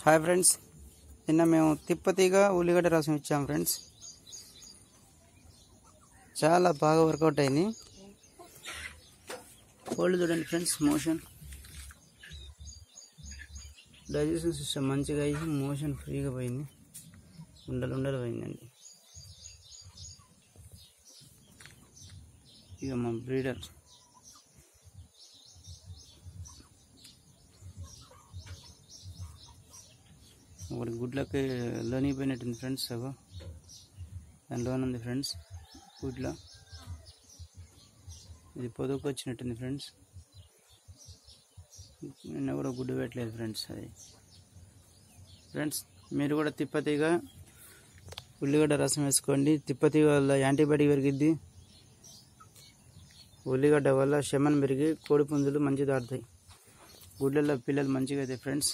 Hi friends, నిన్న మేము తిప్పతిగా ఉల్లిగడ్డ రసం ఇచ్చాం ఫ్రెండ్స్. చాలా బాగా వర్కౌట్ అయింది. కోల్డ్ చూడండి ఫ్రెండ్స్, మోషన్ డైజెషన్ సిస్టమ్ మంచిగా అయ్యి మోషన్ ఫ్రీగా పోయింది, ఉండలు పోయిందండి. ఇక మా బ్రీడర్ ఒకటి గుడ్లకి లోనిపోయినట్టుంది ఫ్రెండ్స్. అగో దానిలోనుంది ఫ్రెండ్స్ గుడ్ల. ఇది పొదుకు వచ్చినట్టుంది ఫ్రెండ్స్. నిన్న కూడా గుడ్డు పెట్టలేదు ఫ్రెండ్స్. అది ఫ్రెండ్స్, మీరు కూడా తిప్పతిగా ఉల్లిగడ్డ రసం వేసుకోండి. తిప్పతిగా వల్ల యాంటీబయాటిక్ పెరిగిద్ది. ఉల్లిగడ్డ వల్ల శమనం పెరిగి కోడి పుంజులు మంచిగా దాడుతాయి. గుడ్లలో పిల్లలు మంచిగా అవుతాయి ఫ్రెండ్స్.